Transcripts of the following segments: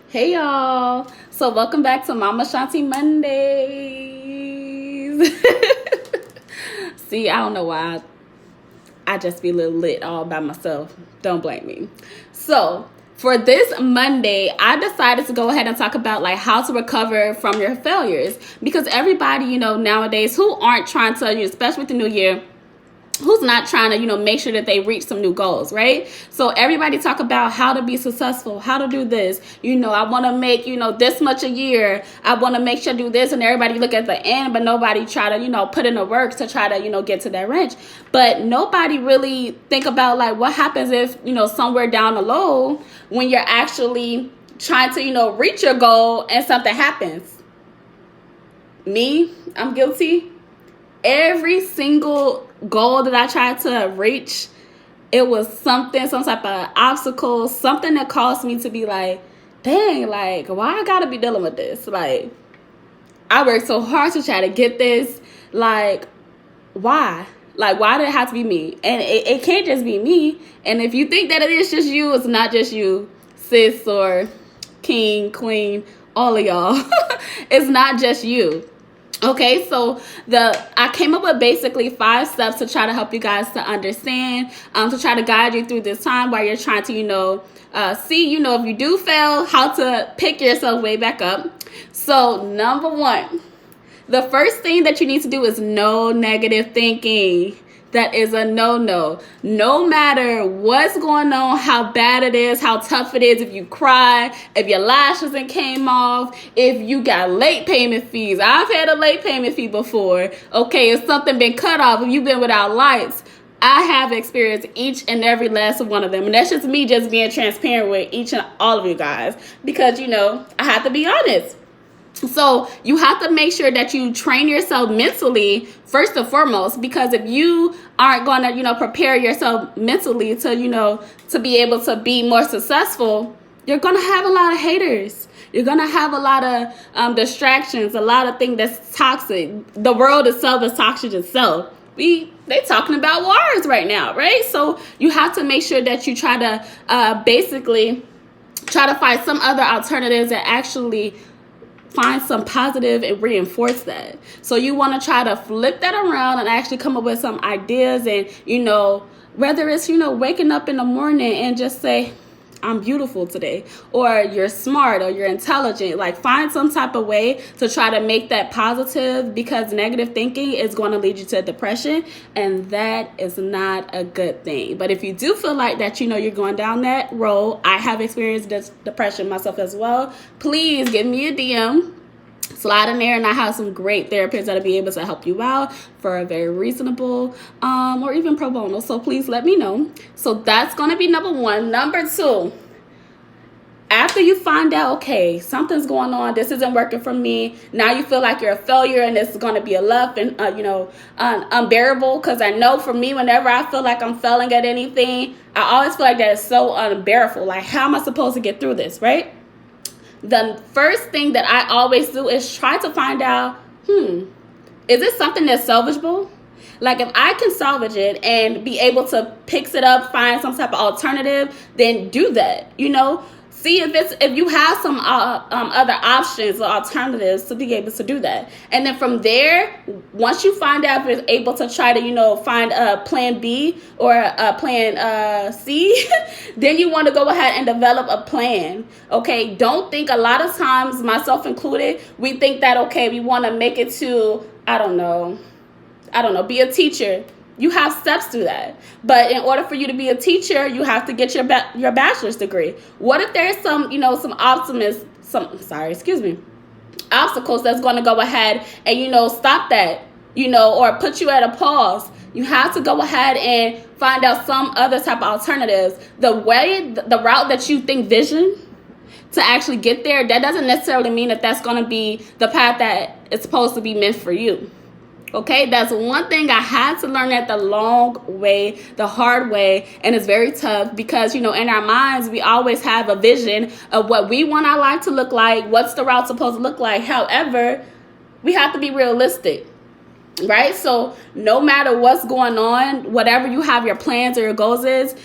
Hey y'all. So welcome back to Mamá Shanti Mondays. See, I don't know why I just be a little lit all by myself. Don't blame me. So for this Monday, I decided to go ahead and talk about like how to recover from your failures because everybody, nowadays who aren't trying to, especially with the new year, who's not trying to make sure that they reach some new goals, right? So everybody talk about how to be successful, how to do this. I want to make this much a year. I want to make sure I do this, and everybody look at the end, but nobody try to put in the work to try to get to that range. But nobody really think about like what happens if somewhere down the road when you're actually trying to reach your goal and something happens. Me, I'm guilty. Every single goal that I tried to reach, it was some type of obstacle, something that caused me to be like, dang, like, why I gotta be dealing with this? Like, I worked so hard to try to get this. Like, why? Like, why did it have to be me? And it can't just be me. And if you think that it is just you, it's not just you, sis or king, queen, all of y'all. It's not just you. Okay, so I came up with basically 5 steps to try to help you guys to understand, to try to guide you through this time while you're trying to, see, if you do fail, how to pick yourself way back up. So number 1, the first thing that you need to do is no negative thinking. That is a no-no. No matter what's going on, how bad it is, how tough it is, if you cry, if your lashes and came off, if you got late payment fees. I've had a late payment fee before. Okay, if something been cut off, if you've been without lights, I have experienced each and every last one of them. And that's just me just being transparent with each and all of you guys. Because, I have to be honest. So you have to make sure that you train yourself mentally first and foremost, because if you aren't going to, prepare yourself mentally to, to be able to be more successful, you're going to have a lot of haters. You're going to have a lot of distractions, a lot of things that's toxic. The world itself is toxic itself. They talking about wars right now, right? So you have to make sure that you try to basically try to find some other alternatives that actually find some positive and reinforce that. So you want to try to flip that around and actually come up with some ideas and, whether it's, waking up in the morning and just say, I'm beautiful today, or you're smart, or you're intelligent. Like, find some type of way to try to make that positive, because negative thinking is going to lead you to depression, and that is not a good thing. But if you do feel like that, you're going down that road, I have experienced this depression myself as well, please give me a DM. Slide in there, and I have some great therapists that'll be able to help you out for a very reasonable or even pro bono. So please let me know. So that's going to be number 1. Number 2, after you find out, okay, something's going on, this isn't working for me, now you feel like you're a failure and it's going to be a love and unbearable. Because I know for me, whenever I feel like I'm failing at anything, I always feel like that is so unbearable. Like, how am I supposed to get through this, right? The first thing that I always do is try to find out, is this something that's salvageable? Like, if I can salvage it and be able to pick it up, find some type of alternative, then do that, See if you have some other options or alternatives to be able to do that. And then from there, once you find out if you're able to try to, find a plan B or a plan C, then you want to go ahead and develop a plan. Okay, don't think, a lot of times, myself included, we think that, okay, we want to make it to, I don't know, be a teacher. You have steps to that. But in order for you to be a teacher, you have to get your bachelor's degree. What if there's some obstacles that's going to go ahead and, stop that, or put you at a pause? You have to go ahead and find out some other type of alternatives. The route that you think vision to actually get there, that doesn't necessarily mean that that's going to be the path that is supposed to be meant for you. Okay, that's one thing I had to learn at the long way, the hard way, and it's very tough because, in our minds, we always have a vision of what we want our life to look like, what's the route supposed to look like. However, we have to be realistic, right? So no matter what's going on, whatever you have your plans or your goals is,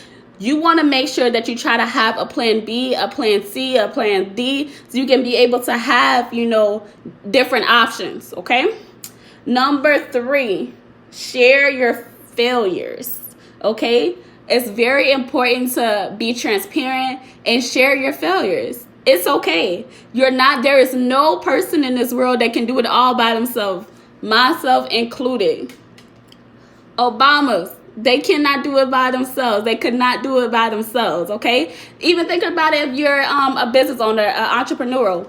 you want to make sure that you try to have a plan B, a plan C, a plan D, so you can be able to have, different options, okay? Number 3, share your failures, okay? It's very important to be transparent and share your failures. It's okay. There is no person in this world that can do it all by themselves, myself included. Obamas, they cannot do it by themselves. They could not do it by themselves, okay? Even think about it if you're a business owner, an entrepreneur.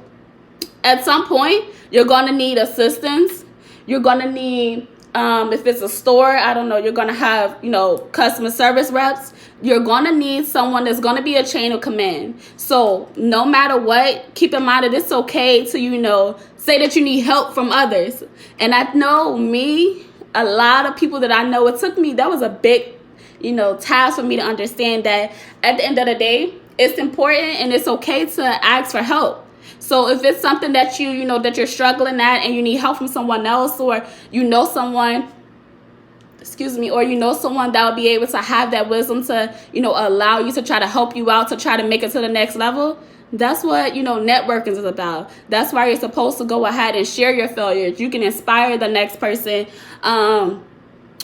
At some point, you're going to need assistance. You're going to need, if it's a store, I don't know, you're going to have, customer service reps. You're going to need someone that's going to be a chain of command. So no matter what, keep in mind that it's okay to, say that you need help from others. And I know a lot of people that I know, that was a big, task for me to understand that at the end of the day, it's important and it's okay to ask for help. So if it's something that that you're struggling at and you need help from someone else, or someone, or someone that will be able to have that wisdom to, allow you to try to help you out, to try to make it to the next level, that's what, networking is about. That's why you're supposed to go ahead and share your failures. You can inspire the next person,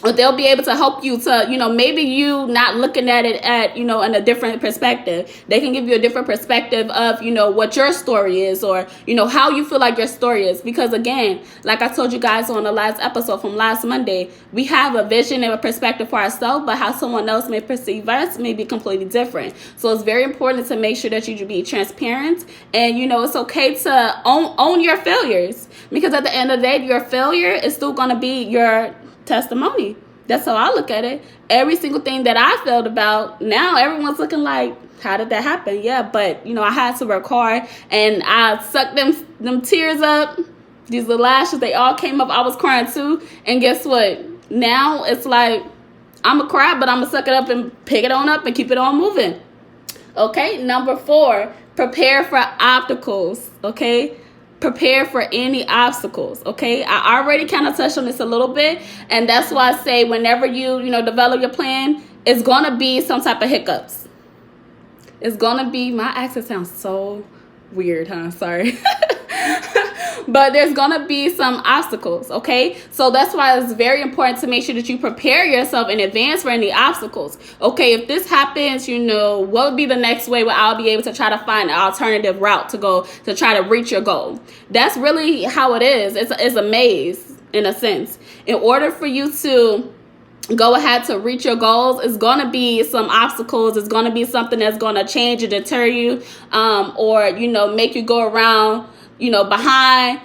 or they'll be able to help you to, maybe you not looking at it in a different perspective. They can give you a different perspective of, what your story is, or, how you feel like your story is. Because again, like I told you guys on the last episode from last Monday, we have a vision and a perspective for ourselves, but how someone else may perceive us may be completely different. So it's very important to make sure that you be transparent, and, it's okay to own your failures, because at the end of the day, your failure is still going to be your testimony. That's how I look at it. Every single thing that I felt about, now everyone's looking like, how did that happen? Yeah, but I had to work hard, and I sucked them tears up. These little lashes, they all came up. I was crying too. And guess what? Now it's like, I'm gonna cry, but I'm gonna suck it up and pick it on up and keep it on moving. Okay, number 4, prepare for obstacles. Okay, prepare for any obstacles. Okay, I already kind of touched on this a little bit, and that's why I say whenever you develop your plan, it's gonna be some type of hiccups. It's gonna be, my accent sounds so weird, huh? Sorry. But there's gonna be some obstacles, okay? So that's why it's very important to make sure that you prepare yourself in advance for any obstacles. Okay, if this happens, what would be the next way where I'll be able to try to find an alternative route to go to try to reach your goal? That's really how it is. It's a maze in a sense. In order for you to go ahead to reach your goals, it's going to be some obstacles. It's going to be something that's going to change and deter you, or, make you go around, behind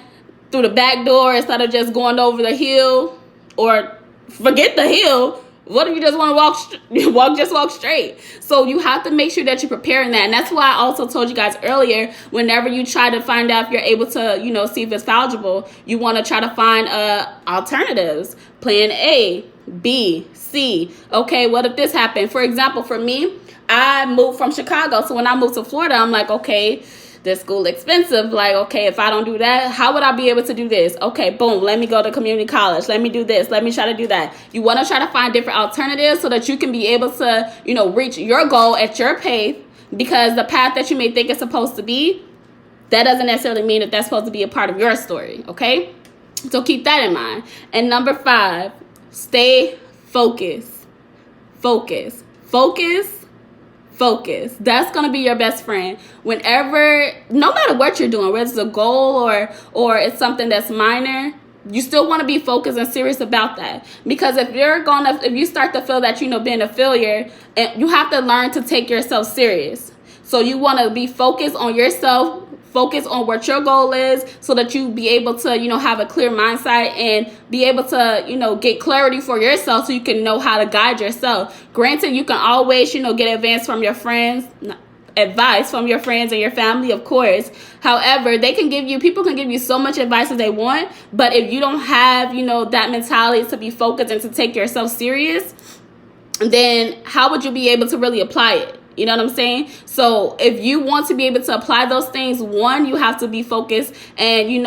through the back door instead of just going over the hill, or forget the hill. What if you just want to walk straight? So you have to make sure that you're preparing that. And that's why I also told you guys earlier, whenever you try to find out if you're able to, see if it's fallible, you want to try to find alternatives. Plan A, B, C. Okay, what if this happened? For example, for me, I moved from Chicago. So when I moved to Florida, I'm like, okay, this school expensive. Like, okay, if I don't do that, how would I be able to do this? Okay, boom, let me go to community college. Let me do this. Let me try to do that. You want to try to find different alternatives so that you can be able to, reach your goal at your pace, because the path that you may think is supposed to be, that doesn't necessarily mean that that's supposed to be a part of your story, okay? So keep that in mind. And number 5, stay focused. Focus. That's going to be your best friend. Whenever, no matter what you're doing, whether it's a goal or it's something that's minor, you still want to be focused and serious about that. Because if you start to feel that, being a failure, and you have to learn to take yourself serious. So you want to be focused on yourself, focus on what your goal is, so that you be able to, have a clear mindset and be able to, get clarity for yourself, so you can know how to guide yourself. Granted, you can always, get advice from your friends and your family, of course. However, people can give you so much advice as they want, but if you don't have, that mentality to be focused and to take yourself serious, then how would you be able to really apply it? You know what I'm saying? So if you want to be able to apply those things, one, you have to be focused, and you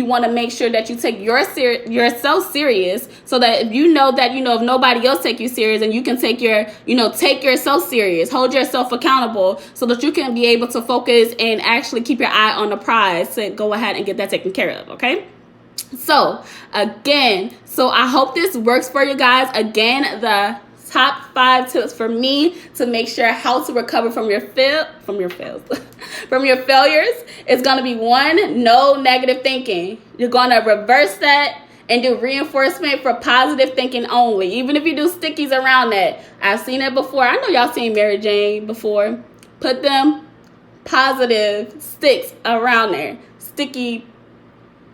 want to make sure that you take yourself serious, so that if you know that if nobody else take you serious, and you can take yourself serious, hold yourself accountable, so that you can be able to focus and actually keep your eye on the prize to go ahead and get that taken care of. Okay. So again, I hope this works for you guys. Again, the top 5 tips for me to make sure how to recover from your failures is going to be 1, no negative thinking. You're going to reverse that and do reinforcement for positive thinking only. Even if you do stickies around that. I've seen it before. I know y'all seen Mary Jane before. Put them positive sticks around there. Sticky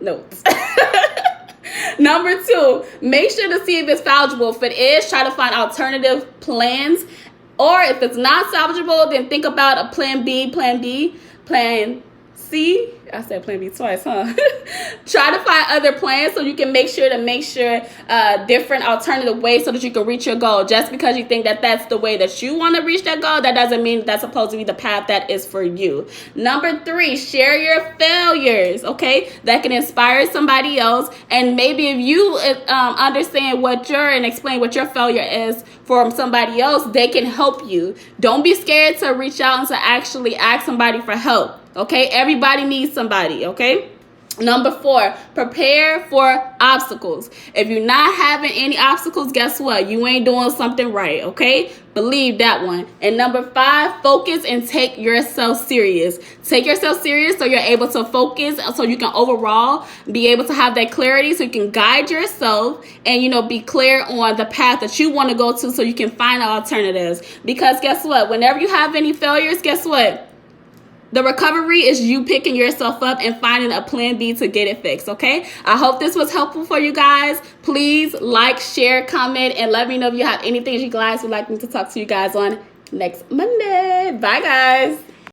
notes. Number 2, make sure to see if it's salvageable. If it is, try to find alternative plans. Or if it's not salvageable, then think about a plan B, plan D, plan C. I said plan B twice, huh? Try to find other plans so you can make sure different alternative ways so that you can reach your goal. Just because you think that that's the way that you want to reach that goal, that doesn't mean that's supposed to be the path that is for you. Number 3, share your failures, okay? That can inspire somebody else. And maybe if you understand and explain what your failure is for somebody else, they can help you. Don't be scared to reach out and to actually ask somebody for help. Okay, everybody needs somebody, okay? Number 4, prepare for obstacles. If you're not having any obstacles, guess what? You ain't doing something right, okay? Believe that one. And number 5, focus and take yourself serious. Take yourself serious so you're able to focus, so you can overall be able to have that clarity, so you can guide yourself and, be clear on the path that you want to go to, so you can find alternatives. Because guess what? Whenever you have any failures, guess what? The recovery is you picking yourself up and finding a plan B to get it fixed, okay? I hope this was helpful for you guys. Please like, share, comment, and let me know if you have anything you guys would like me to talk to you guys on next Monday. Bye, guys.